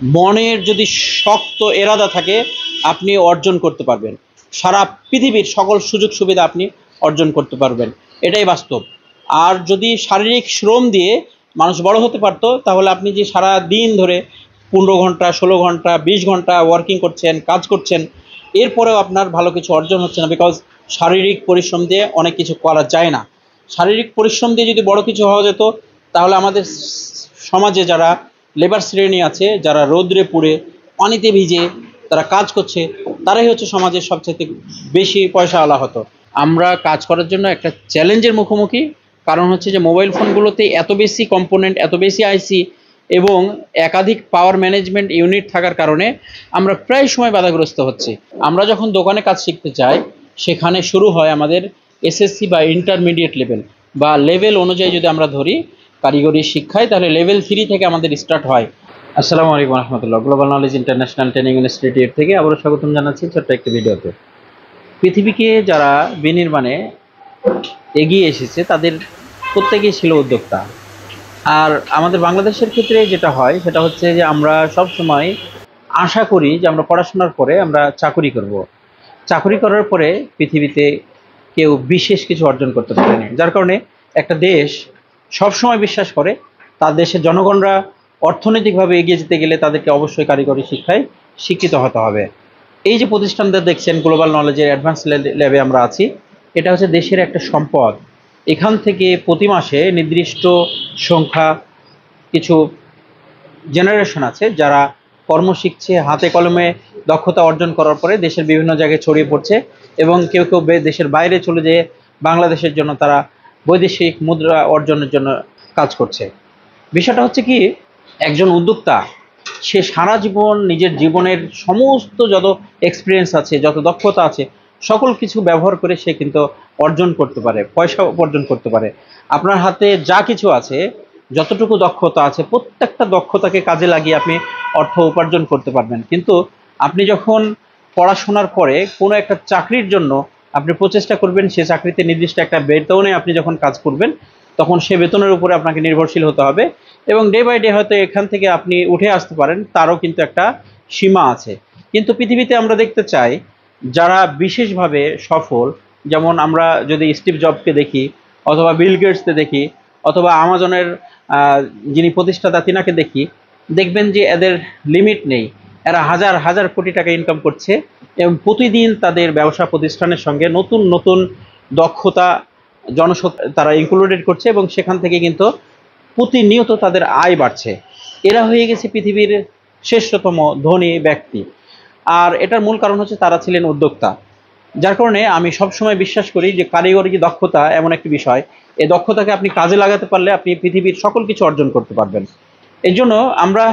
মনের যদি শক্ত এরাদা থাকে আপনি অর্জন করতে পারবেন, সারা পৃথিবীর সকল সুযোগ সুবিধা আপনি অর্জন করতে পারবেন, এটাই বাস্তব। আর যদি শারীরিক শ্রম দিয়ে মানুষ বড় হতে পারতো, তাহলে আপনি যে সারা দিন ধরে 15 ঘন্টা 16 ঘন্টা 20 ঘন্টা ওয়ার্কিং করছেন, কাজ করছেন, এরপরেও আপনার ভালো কিছু অর্জন হচ্ছে না, বিকজ শারীরিক পরিশ্রম দিয়ে অনেক কিছু করা যায় না। শারীরিক পরিশ্রম দিয়ে যদি বড় কিছু হওয়া যেত, তাহলে আমাদের সমাজে যারা লেবার শ্রেণী আছে, যারা রৌদ্রে পুড়ে পানিতে ভিজে তারা কাজ করছে, তারাই হচ্ছে সমাজের সবচেয়ে বেশি পয়সাওয়ালা হতো। আমরা কাজ করার জন্য একটা চ্যালেঞ্জের মুখোমুখি, কারণ হচ্ছে যে মোবাইল ফোনগুলোতে এত বেশি কম্পোনেন্ট, এত বেশি আইসি এবং একাধিক পাওয়ার ম্যানেজমেন্ট ইউনিট থাকার কারণে আমরা প্রায় সময় বাধাগ্রস্ত হচ্ছি। আমরা যখন দোকানে কাজ শিখতে চাই, সেখানে শুরু হয় আমাদের এসএসসি বা ইন্টারমিডিয়েট লেভেল বা লেভেল অনুযায়ী যদি আমরা ধরি কারিগরি শিক্ষায়, তাহলে লেভেল 3 থেকে আমাদের স্টার্ট হয়। আসসালামু আলাইকুম রহমতুল্লাহ। Global knowledge international training institute থেকে আবারও স্বাগতম জানাচ্ছি ছোট্ট একটি ভিডিওতে। পৃথিবীকে যারা বিনির্মাণে এগিয়ে এসেছে তাদের প্রত্যেকেই ছিল উদ্যোক্তা। আর আমাদের বাংলাদেশের ক্ষেত্রে যেটা হয় সেটা হচ্ছে যে আমরা সব সময় আশা করি যে আমরা পড়াশোনার পরে আমরা চাকুরি করব। চাকুরি করার পরে পৃথিবীতে কেউ বিশেষ কিছু অর্জন করতে পারেনি, যার কারণে একটা দেশ সবসময় বিশ্বাস করে তার দেশের জনগণরা অর্থনৈতিকভাবে এগিয়ে যেতে গেলে তাদেরকে অবশ্যই কারিগরি শিক্ষায় শিক্ষিত হতে হবে। এই যে প্রতিষ্ঠানটা দেখছেন গ্লোবাল নলেজের অ্যাডভান্স ল্যাবে আমরা আছি, এটা হচ্ছে দেশের একটা সম্পদ। এখান থেকে প্রতি মাসে নির্দিষ্ট সংখ্যা কিছু জেনারেশন আছে যারা কর্ম শিখছে, হাতে কলমে দক্ষতা অর্জন করার পরে দেশের বিভিন্ন জায়গায় ছড়িয়ে পড়ছে এবং কেউ কেউ দেশের বাইরে চলে যেয়ে বাংলাদেশের জন্য তারা বৈদেশিক মুদ্রা অর্জনের জন্য কাজ করছে। বিষয়টা হচ্ছে কি, একজন উদ্যোক্তা সে সারা জীবন নিজের জীবনের সমস্ত যত এক্সপিরিয়েন্স আছে, যত দক্ষতা আছে, সকল কিছু ব্যবহার করে সে কিন্তু অর্জন করতে পারে, পয়সা উপার্জন করতে পারে। আপনার হাতে যা কিছু আছে, যতটুকু দক্ষতা আছে, প্রত্যেকটা দক্ষতাকে কাজে লাগিয়ে আপনি অর্থ উপার্জন করতে পারবেন। কিন্তু আপনি যখন পড়াশোনার পরে কোনো একটা চাকরির জন্য আপনি প্রচেষ্টা করবেন, সে চাকরিতে নির্দিষ্ট একটা বেতনে আপনি যখন কাজ করবেন, তখন সে বেতনের উপরে আপনাকে নির্ভরশীল হতে হবে এবং ডে বাই ডে হয়তো এখান থেকে আপনি উঠে আসতে পারেন, তারও কিন্তু একটা সীমা আছে। কিন্তু পৃথিবীতে আমরা দেখতে চাই যারা বিশেষভাবে সফল, যেমন আমরা যদি স্টিভ জবকে দেখি অথবা বিল গেটসকে দেখি অথবা আমাজনের যিনি প্রতিষ্ঠাতা তিনাকে দেখি, দেখবেন যে এদের লিমিট নেই। এরা হাজার হাজার কোটি টাকা ইনকাম করছে এবং প্রতিদিন তাদের ব্যবসা প্রতিষ্ঠানের সঙ্গে নতুন নতুন দক্ষতা জনশক্তি তারা ইনক্লুডেড করছে এবং সেখান থেকে কিন্তু প্রতিনিয়ত তাদের আয় বাড়ছে। এরা হয়ে গেছে পৃথিবীর শ্রেষ্ঠতম ধনী ব্যক্তি। আর এটার মূল কারণ হচ্ছে তারা ছিলেন উদ্যোক্তা। যার কারণে আমি সবসময় বিশ্বাস করি যে কারিগরি দক্ষতা এমন একটি বিষয়, এই দক্ষতাকে আপনি কাজে লাগাতে পারলে আপনি পৃথিবীর সকল কিছু অর্জন করতে পারবেন। এই জন্য আমরা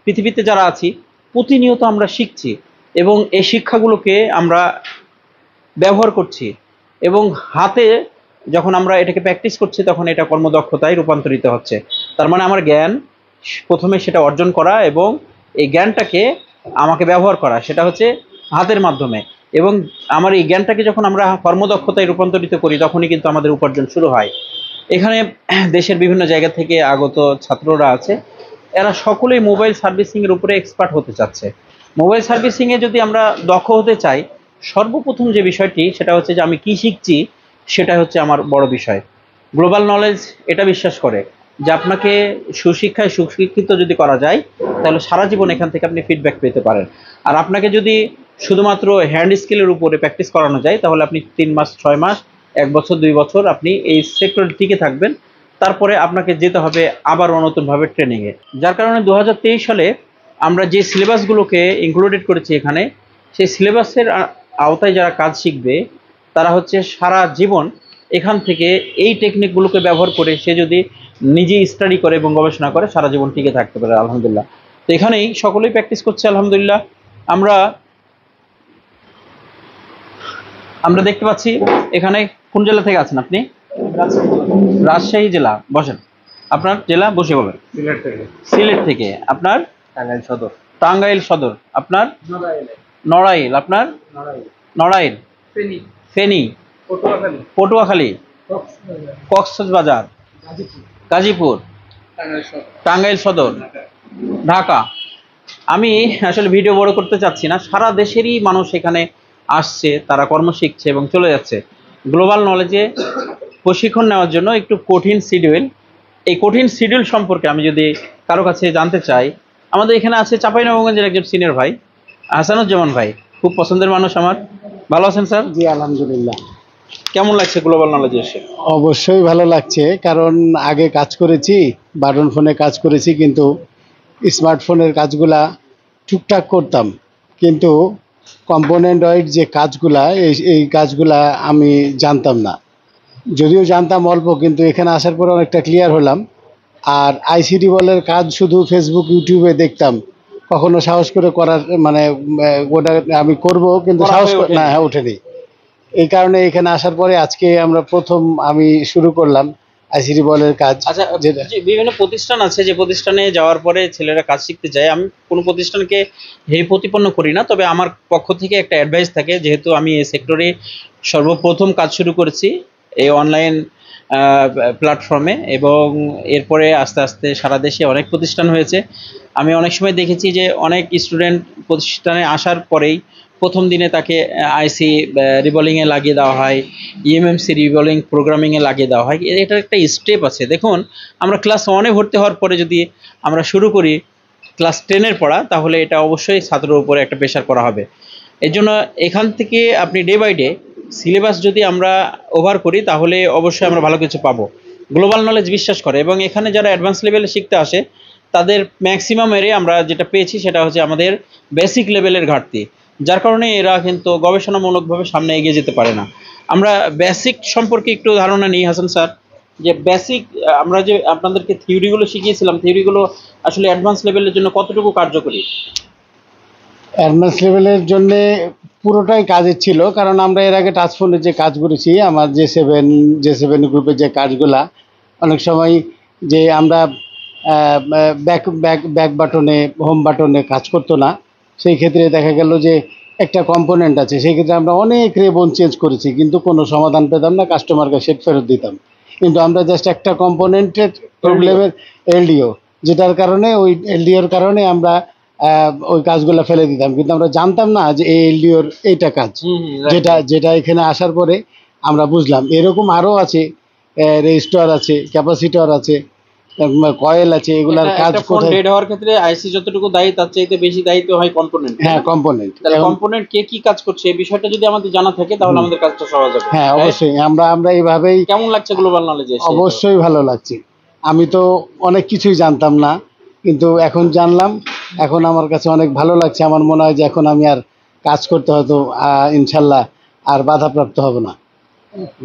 পৃথিবীতে যারা আছি প্রতিনিয়ত আমরা শিখছি এবং এই শিক্ষাগুলোকে আমরা ব্যবহার করছি এবং হাতে যখন আমরা এটাকে প্র্যাকটিস করছি তখন এটা কর্মদক্ষতায় রূপান্তরিত হচ্ছে। তার মানে আমার জ্ঞান প্রথমে সেটা অর্জন করা এবং এই জ্ঞানটাকে আমাকে ব্যবহার করা, সেটা হচ্ছে হাতের মাধ্যমে। এবং আমার এই জ্ঞানটাকে যখন আমরা কর্মদক্ষতায় রূপান্তরিত করি তখনই কিন্তু আমাদের উপার্জন শুরু হয়। এখানে দেশের বিভিন্ন জায়গা থেকে আগত ছাত্ররা আছে, এরা সকলেই মোবাইল সার্ভিসিংয়ের উপরে এক্সপার্ট হতে চাচ্ছে। মোবাইল সার্ভিসিংয়ে যদি আমরা দক্ষ হতে চাই, সর্বপ্রথম যে বিষয়টি সেটা হচ্ছে যে আমি কি শিখছি, সেটা হচ্ছে আমার বড় বিষয়। গ্লোবাল নলেজ এটা বিশ্বাস করে যে আপনাকে সুশিক্ষায় সুশিক্ষিত যদি করা যায়, তাহলে সারা জীবন এখান থেকে আপনি ফিডব্যাক পেতে পারেন। আর আপনাকে যদি শুধুমাত্র হ্যান্ড স্কিলের উপরে প্র্যাকটিস করানো যায়, তাহলে আপনি 3 মাস 6 মাস 1 বছর 2 বছর আপনি এই সেক্টরে টিকে থাকবেন। তারপরে আপনাকে যেতে হবে আবারও নতুনভাবে ট্রেনিংয়ে। যার কারণে 2023 সালে আমরা যে সিলেবাসগুলোকে ইনক্লুডেড করেছি এখানে, সেই সিলেবাসের আওতায় যারা কাজ শিখবে তারা হচ্ছে সারা জীবন এখান থেকে এই টেকনিকগুলোকে ব্যবহার করে সে যদি নিজেই স্টাডি করে এবং গবেষণা করে সারা জীবন টিকে থাকতে পারে আলহামদুলিল্লাহ। তো এখানেই সকলেই প্র্যাকটিস করছে আলহামদুলিল্লাহ। আমরা দেখতে পাচ্ছি এখানে কোন জেলা থেকে আছেন আপনি? রাজশাহী জেলা। বসেন, আপনার জেলা বসে বলেন। সিলেট থেকে। আপনার? টাঙ্গাইল সদর। টাঙ্গাইল সদর। আপনার? নড়াইল। আপনার? নড়াইল। ফেনী। পটুয়াখালী। কক্সবাজার। গাজীপুর। টাঙ্গাইল সদর। ঢাকা। আমি আসলে ভিডিও বড় করতে চাচ্ছি না, সারা দেশেরই মানুষ এখানে আসছে, তারা কর্ম শিখছে এবং চলে যাচ্ছে। গ্লোবাল নলেজে প্রশিক্ষণ নেওয়ার জন্য একটু কঠিন শিডিউল, এই কঠিন শিডিউল সম্পর্কে আমি যদি কারো কাছে জানতে চাই, আমাদের এখানে আছে চাঁপাইনবাবগঞ্জের একজন সিনিয়র ভাই হাসানুজ্জামান ভাই, খুব পছন্দের মানুষ আমার। ভালো আছেন স্যার? জি আলহামদুলিল্লাহ। কেমন লাগছে গ্লোবাল নলেজে এসে? অবশ্যই ভালো লাগছে, কারণ আগে কাজ করেছি, বাটন ফোনে কাজ করেছি, কিন্তু স্মার্টফোনের কাজগুলা টুকটাক করতাম, কিন্তু কম্পোনেন্ট ওয়াইজ যে কাজগুলা এই কাজগুলা আমি জানতাম না। যদিও জানতাম অল্প, কিন্তু এখানে আসার পরে অনেকটা ক্লিয়ার হলাম। আর আইসিডি বলের কাজ শুধু ফেসবুক ইউটিউবে দেখতাম, কখনো সাহস করে করার মানে ওটা আমি করব, কিন্তু সাহস না, হ্যাঁ ওঠেনি। এই কারণে এখানে আসার পরে আজকে আমরা প্রথম আমি শুরু করলাম আইসিডি বলের কাজ। আচ্ছা, বিভিন্ন প্রতিষ্ঠান আছে যে প্রতিষ্ঠানে যাওয়ার পরে ছেলেরা কাজ শিখতে যায়। আমি কোনো প্রতিষ্ঠানকে হে প্রতিপন্ন করি না, তবে আমার পক্ষ থেকে একটা অ্যাডভাইস থাকে, যেহেতু আমি এই সেক্টরে সর্বপ্রথম কাজ শুরু করেছি এই অনলাইন প্ল্যাটফর্মে, এবং এরপরে আস্তে আস্তে সারা দেশে অনেক প্রতিষ্ঠান হয়েছে। আমি অনেক সময় দেখেছি যে অনেক স্টুডেন্ট প্রতিষ্ঠানে আসার পরেই প্রথম দিনে তাকে আইসি রিবলিংয়ে লাগিয়ে দেওয়া হয়, ইএমএমসি রিবলিং প্রোগ্রামিংয়ে লাগিয়ে দেওয়া হয়। এটার একটা স্টেপ আছে। দেখুন, আমরা ক্লাস 1-এ ভর্তি হওয়ার পরে যদি আমরা শুরু করি ক্লাস 10-এর পড়া, তাহলে এটা অবশ্যই ছাত্রের উপরে একটা প্রেশার করা হবে। এই জন্য এখান থেকে আপনি ডে বাই ডে সিলেবাস যদি আমরা ওভার করি, তাহলে অবশ্যই আমরা ভালো কিছু পাবো। গ্লোবাল নলেজ বিশ্বাস করে, এবং এখানে যারা অ্যাডভান্স লেভেলে শিখতে আসে তাদের ম্যাক্সিমামেরই আমরা যেটা পেয়েছি সেটা হচ্ছে আমাদের বেসিক লেভেলের ঘাটতি, যার কারণে এরা কিন্তু গবেষণামূলকভাবে সামনে এগিয়ে যেতে পারে না। আমরা বেসিক সম্পর্কে একটু ধারণা নিই হাসান স্যার, যে বেসিক আমরা যে আপনাদেরকে থিওরিগুলো শিখিয়েছিলাম, থিওরিগুলো আসলে অ্যাডভান্স লেভেলের জন্য কতটুকু কার্যকরী? অ্যাডভান্স লেভেলের জন্য পুরোটাই কাজের ছিল, কারণ আমরা এর আগে টাচ ফোনে যে কাজ করেছি, আমার যে সেভেন গ্রুপের যে কাজগুলা, অনেক সময় যে আমরা ব্যাক ব্যাক ব্যাক বাটনে হোম বাটনে কাজ করতো না, সেই ক্ষেত্রে দেখা গেল যে একটা কম্পোনেন্ট আছে, সেই ক্ষেত্রে আমরা অনেক রেবন চেঞ্জ করেছি, কিন্তু কোনো সমাধান পেতাম না, কাস্টমারকে সেট ফেরত দিতাম। কিন্তু আমরা জাস্ট একটা কম্পোনেন্টের প্রবলেমের এলডিও, যেটার কারণে ওই এলডিওর কারণে আমরা ওই কাজগুলো ফেলে দিতাম, কিন্তু আমরা জানতাম না যে এই এলডিওর এইটা কাজ, যেটা এখানে আসার পরে আমরা বুঝলাম। এরকম আরও আছে, রেজিস্টার আছে, ক্যাপাসিটর আছে, কয়েল আছে, এগুলার কাজ কোথায় ডেড হওয়ার ক্ষেত্রে আইসি যতটুকু দায়ী তার চাইতে বেশি দায়িত্ব হয় কম্পোনেন্ট। হ্যাঁ, কম্পোনেন্ট। তাহলে কম্পোনেন্ট কে কি কাজ করছে এই বিষয়টা যদি আমাদের জানা থাকে, তাহলে আমাদের কাজটা সহজ হবে। হ্যাঁ, অবশ্যই। আমরা এইভাবেই। কেমন লাগছে গ্লোবাল নলেজে? অবশ্যই ভালো লাগছে। আমি তো অনেক কিছুই জানতাম না, কিন্তু এখন জানলাম, এখন আমার কাছে অনেক ভালো লাগছে। আমার মনে হয় যে এখন আমি আর কাজ করতে হয়তো ইনশাল্লাহ আর বাধাপ্রাপ্ত হব না।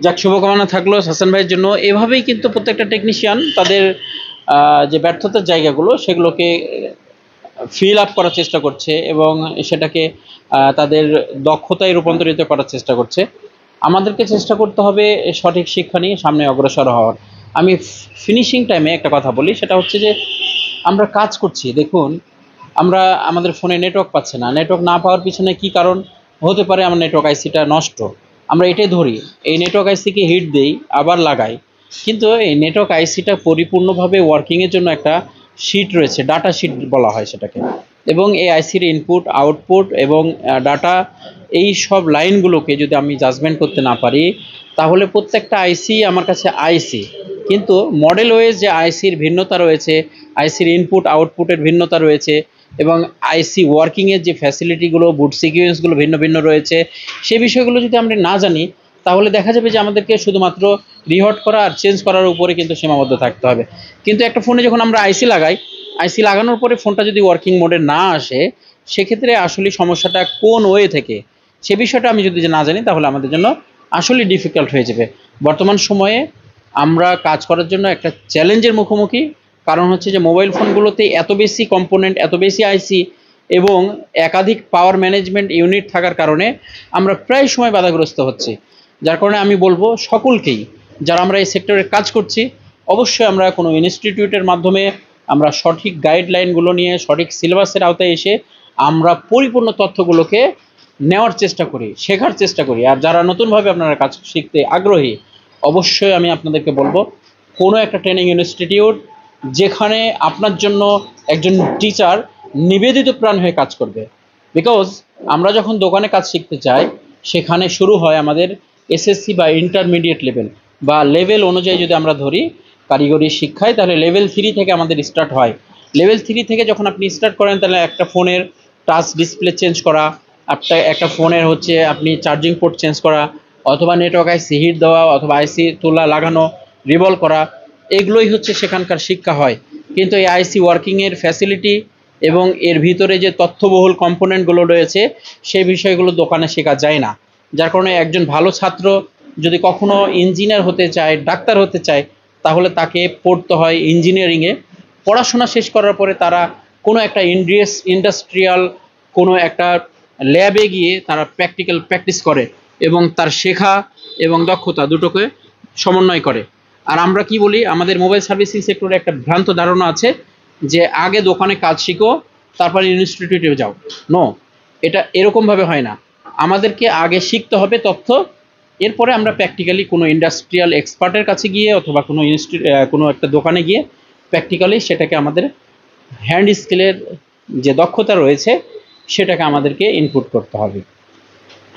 যাক, শুভকামনা থাকলো হাসান ভাইয়ের জন্য। এভাবেই কিন্তু প্রত্যেকটা টেকনিশিয়ান তাদের যে ব্যর্থতার জায়গাগুলো সেগুলোকে ফিল আপ করার চেষ্টা করছে, এবং সেটাকে তাদের দক্ষতায় রূপান্তরিত করার চেষ্টা করছে। আমাদেরকে চেষ্টা করতে হবে সঠিক শিক্ষা নিয়ে সামনে অগ্রসর হওয়ার। আমি ফিনিশিং টাইমে একটা কথা বলি, সেটা হচ্ছে যে আমরা কাজ করছি, দেখুন আমরা আমাদের ফোনে নেটওয়ার্ক পাচ্ছে না। নেটওয়ার্ক না পাওয়ার পিছনে কি কারণ হতে পারে? আমার নেটওয়ার্ক আইসিটা নষ্ট, আমরা এটাই ধরি। এই নেটওয়ার্ক আইসিকে হিট দেই, আবার লাগাই, কিন্তু এই নেটওয়ার্ক আইসিটা পরিপূর্ণভাবে ওয়ার্কিংয়ের জন্য একটা শিট রয়েছে, ডাটা শিট বলা হয় সেটাকে, এবং এই আইসির ইনপুট আউটপুট এবং ডাটা, এই সব লাইনগুলোকে যদি আমি জাজমেন্ট করতে না পারি, তাহলে প্রত্যেকটা আইসি আমার কাছে আইসি, কিন্তু মডেল ওয়েজ যে আইসির ভিন্নতা রয়েছে, আইসির ইনপুট আউটপুটের ভিন্নতা রয়েছে, এবং আইসি ওয়ার্কিংয়ের যে ফ্যাসিলিটিগুলো, বুট সিকুয়েন্সগুলো ভিন্ন ভিন্ন রয়েছে, সেই বিষয়গুলো যদি আমরা না জানি, তাহলে দেখা যাবে যে আমাদেরকে শুধুমাত্র রিহট করা আর চেঞ্জ করার উপরে কিন্তু সীমাবদ্ধ থাকতে হবে। কিন্তু একটা ফোনে যখন আমরা আইসি লাগাই, আইসি লাগানোর পরে ফোনটা যদি ওয়ার্কিং মোডে না আসে, সেক্ষেত্রে আসলে সমস্যাটা কোন ওয়ে থেকে, সে বিষয়টা আমি যদি না জানি, তাহলে আমাদের জন্য আসলে ডিফিকাল্ট হয়ে যাবে। বর্তমান সময়ে আমরা কাজ করার জন্য একটা চ্যালেঞ্জের মুখোমুখি, কারণ হচ্ছে যে মোবাইল ফোনগুলোতে এত বেশি কম্পোনেন্ট, এত বেশি আইসি এবং একাধিক পাওয়ার ম্যানেজমেন্ট ইউনিট থাকার কারণে আমরা প্রায় সময় বাধাগ্রস্ত হচ্ছি। যার কারণে আমি বলবো সকলকেই, যারা আমরা এই সেক্টরে কাজ করছি, অবশ্যই আমরা কোনো ইনস্টিটিউটের মাধ্যমে আমরা সঠিক গাইডলাইনগুলো নিয়ে সঠিক সিলেবাসের আওতায় এসে আমরা পরিপূর্ণ তথ্যগুলোকে নেওয়ার চেষ্টা করি, শেখার চেষ্টা করি। আর যারা নতুনভাবে আপনারা কাজ শিখতে আগ্রহী, অবশ্যই আমি আপনাদেরকে বলবো কোনো একটা ট্রেনিং ইনস্টিটিউট, যেখানে আপনার জন্য একজন টিচার নিবেদিত প্রাণ হয়ে কাজ করবে। বিকজ আমরা যখন দোকানে কাজ শিখতে চাই, সেখানে শুরু হয় আমাদের এসএসসি বা ইন্টারমিডিয়েট লেভেল বা লেভেল অনুযায়ী যদি আমরা ধরি কারিগরি শিক্ষায়, তাহলে লেভেল 3 থেকে আমাদের স্টার্ট হয়। লেভেল 3 থেকে যখন আপনি স্টার্ট করেন, তাহলে একটা ফোনের টাচ ডিসপ্লে চেঞ্জ করা, একটা ফোনের হচ্ছে আপনি চার্জিং পোর্ট চেঞ্জ করা, অথবা নেটওয়ার্ক আইসি হিট দেওয়া, অথবা আইসি তোলা লাগানো, রিভলভ করা, এগুলোই হচ্ছে সেখানকার শিক্ষা হয়। কিন্তু এই আইসি ওয়ার্কিংয়ের ফ্যাসিলিটি এবং এর ভিতরে যে তথ্যবহুল কম্পোনেন্টগুলো রয়েছে, সেই বিষয়গুলো দোকানে শেখা যায় না। যার কারণে একজন ভালো ছাত্র যদি কখনো ইঞ্জিনিয়ার হতে চায়, ডাক্তার হতে চায়, তাহলে তাকে পড়তে হয় ইঞ্জিনিয়ারিংয়ে। পড়াশোনা শেষ করার পরে তারা কোনো একটা ইন্ডাস্ট্রিয়াল কোনো একটা ল্যাবে গিয়ে তারা প্র্যাকটিস করে এবং তার শেখা এবং দক্ষতা দুটোকে সমন্বয় করে। আর আমরা কি বলি, আমাদের মোবাইল সার্ভিসিং সেক্টরে একটা ভ্রান্ত ধারণা আছে যে আগে দোকানে কাজ শিখো তারপর ইনস্টিটিউটে যাও। নো, এটা এরকমভাবে হয় না। আমাদেরকে আগে শিখতে হবে তথ্য, এরপরে আমরা প্র্যাকটিক্যালি কোনো ইন্ডাস্ট্রিয়াল এক্সপার্টের কাছে গিয়ে অথবা কোনো একটা দোকানে গিয়ে প্র্যাকটিক্যালি সেটাকে আমাদের হ্যান্ড স্কিলের যে দক্ষতা রয়েছে সেটাকে আমাদেরকে ইনপুট করতে হবে।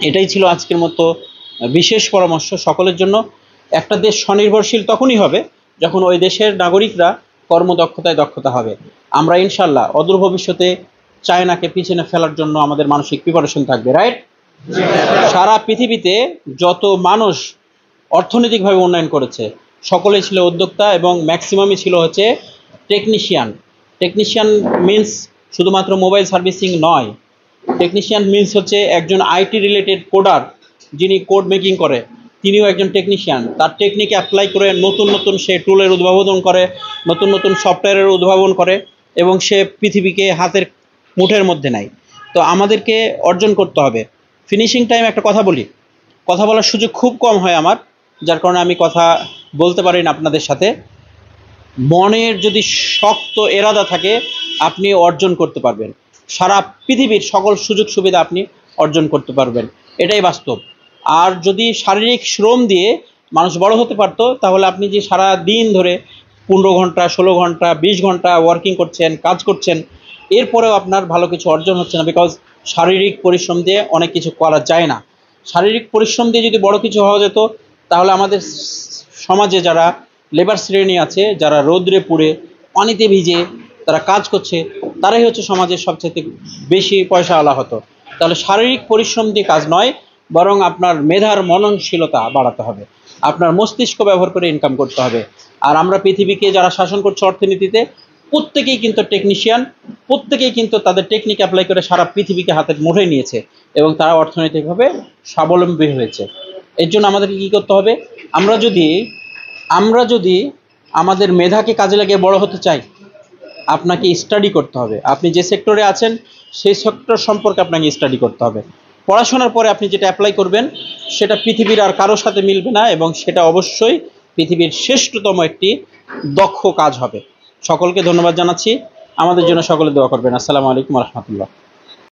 এটাই ছিল আজকের মতো বিশেষ পরামর্শ সকলের জন্য। একটা দেশ স্বনির্ভরশীল তখনই হবে যখন ওই দেশের নাগরিকরা কর্মদক্ষতায় দক্ষতা হবে। আমরা ইনশাল্লাহ অদূর ভবিষ্যতে চায়নাকে পিছনে ফেলার জন্য আমাদের মানসিক প্রিপারেশন থাকবে, রাইট? সারা পৃথিবীতে যত মানুষ অর্থনৈতিকভাবে উন্নয়ন করেছে সকলেই ছিল উদ্যোক্তা এবং ম্যাক্সিমামই ছিল হচ্ছে টেকনিশিয়ান। টেকনিশিয়ান মিন্স শুধুমাত্র মোবাইল সার্ভিসিং নয়, টেকনিশিয়ান মিন্স হচ্ছে একজন আইটি রিলেটেড কোডার, যিনি কোড মেকিং করে, তিনিও একজন টেকনিশিয়ান। তার টেকনিক অ্যাপ্লাই করে নতুন নতুন সে টুলের উদ্ভাবন করে, নতুন নতুন সফটওয়্যারের উদ্ভাবন করে এবং সে পৃথিবীকে হাতের মুঠের মধ্যে নেয়। তো আমাদেরকে অর্জন করতে হবে। ফিনিশিং টাইম একটা কথা বলি, কথা বলার সুযোগ খুব কম হয় আমার, যার কারণে আমি কথা বলতে পারি না আপনাদের সাথে। মনের যদি শক্ত এরাদা থাকে, আপনি অর্জন করতে পারবেন। সারা পৃথিবীর সকল সুযোগ সুবিধা আপনি অর্জন করতে পারবেন, এটাই বাস্তব। আর যদি শারীরিক শ্রম দিয়ে মানুষ বড় হতে পারতো, তাহলে আপনি যে সারা দিন ধরে 15 ঘন্টা 16 ঘন্টা 20 ঘন্টা ওয়ার্কিং করছেন, কাজ করছেন, এরপরেও আপনার ভালো কিছু অর্জন হচ্ছে না। বিকজ শারীরিক পরিশ্রম দিয়ে অনেক কিছু করা যায় না। শারীরিক পরিশ্রম দিয়ে যদি বড় কিছু হওয়া যেত, তাহলে আমাদের সমাজে যারা লেবার শ্রেণী আছে, যারা রোদ্রে পুড়ে পানিতে ভিজে তারা কাজ করছে, তারাই হচ্ছে সমাজের সবচেয়ে বেশি পয়সাওয়ালা হতো। তাহলে শারীরিক পরিশ্রম দিয়ে কাজ নয়, বরং আপনার মেধার মননশীলতা বাড়াতে হবে, আপনার মস্তিষ্ক ব্যবহার করে ইনকাম করতে হবে। আর আমরা পৃথিবীকে যারা শাসন করছে অর্থনীতিতে, প্রত্যেকেই কিন্তু টেকনিশিয়ান, প্রত্যেকেই কিন্তু তাদের টেকনিক অ্যাপ্লাই করে সারা পৃথিবীকে হাতের মুঠোয় নিয়েছে এবং তারা অর্থনৈতিকভাবে স্বাবলম্বী হয়েছে। এর জন্য আমাদেরকে কী করতে হবে? আমরা যদি আমাদের মেধাকে কাজে লাগিয়ে বড় হতে চাই, আপনাকে স্টাডি করতে হবে। আপনি যে সেক্টরে আছেন সেই সেক্টর সম্পর্কে আপনাকে স্টাডি করতে হবে। পড়াশোনার পরে আপনি যেটা অ্যাপ্লাই করবেন সেটা পৃথিবীর আর কারোর সাথে মিলবে না এবং সেটা অবশ্যই পৃথিবীর শ্রেষ্ঠতম একটি দক্ষ কাজ হবে। সকলকে ধন্যবাদ জানাচ্ছি। আমাদের জন্য সকলে দোয়া করবেন। আসসালামু আলাইকুম ওয়া রাহমাতুল্লাহ।